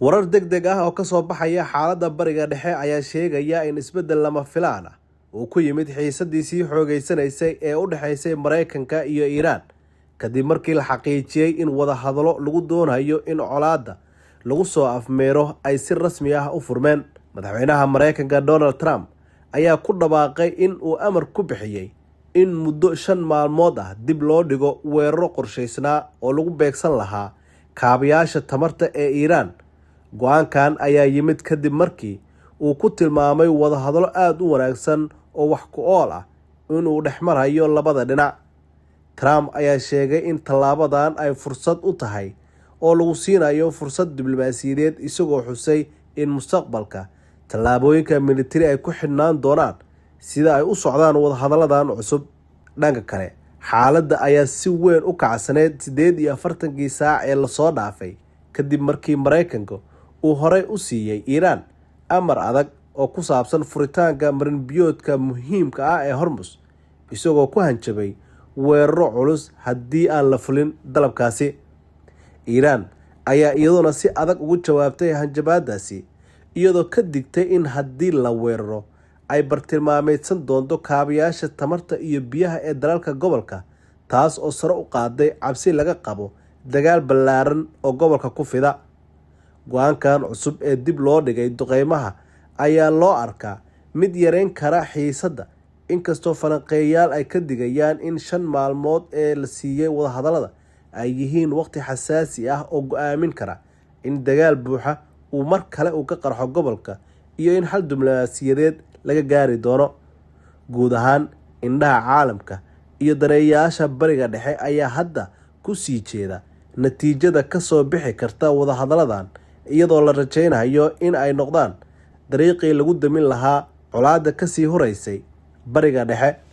Warar degdeg ah oo ka soo baxaya xaaladda Bariga Dhexe ayaa sheegaya in isbeddel lama filaan ah uu ku yimid xiisaddii sii xoogaysanaysay ee u dhaxaysay Mareykanka iyo Iiraan kadib markii la xaqiijiyay in wadahadallo lagu doonayo in colaadda lagu soo afmeero ay si rasmi ah u furmeen. Madaxweynaha Mareykanka Donald Trump ayaa ku dhawaaqay in uu amar ku bixiyay in muddo 5 maalmood ah dib loo dhigo weeraro qorshaysnaa oo lagu beegsan lahaa kaabayaasha tamarta ee Iiraan. Go'aankan ayaa yimid kadib markii uu ku tilmaamay wadahadallo aad u wanaagsan oo wax ku ool ah inuu dhexmarayo labada dhinac. Trump ayaa sheegay in tallaabadan ay fursad u tahay oo lagu siinayo fursad diblomaasiyadeed, isagoo xusay in mustaqbalka tallaabooyinka militari ay ku xidhnaan doonaan sida ay u socdaan wadahadalladan cusub. Dhanka kale, xaaladda ayaa si weyn u kacsaneyd 48 saac ee lasoo dhaafay kadib markii Mareykanka uu horey u siiyay Iiraan amar adag oo ku saabsan furitaanka marin-biyoodka muhiimka ah ee Hormuz, isagoo ku hanjabay weeraro culus haddii aan la fulin dalabkaasi. Iiraan ayaa iyaduna si adag ugu jawaabtay hanjabaadaasi, iyadoo ka digtay in haddii la weeraro ay bartilmaameedsan doonto kaabayaasha tamarta iyo biyaha ee dalalka gobolka, taas oo sare u qaaday cabsi laga qabo dagaal ballaaran oo gobolka ku fida. Go'aankan cusub ee dib loo dhigay duqeymaha ayaa loo arkaa mid yareyn kara xiisadda, inkastoo falanqeeyayaal ay ka digayaan in 5 maalmood ee la siiyay wadahadallada ay yihiin waqti xasaasi ah oo go'aamin kara in dagaal buuxa uu mar kale ka qarxo gobolka iyo in xal diblomaasiyadeed laga gaari doono. Guud ahaan, indhaha caalamka iyo daneeyayaasha Bariga Dhexe ayaa hadda ku sii jeeda natiijada ka soo bixi karta wadahadalladan, iyadoo la rajeynayo in ay noqdaan dariiqii lagu damin lahaa colaadda ka sii horeysay Bariga Dhexe.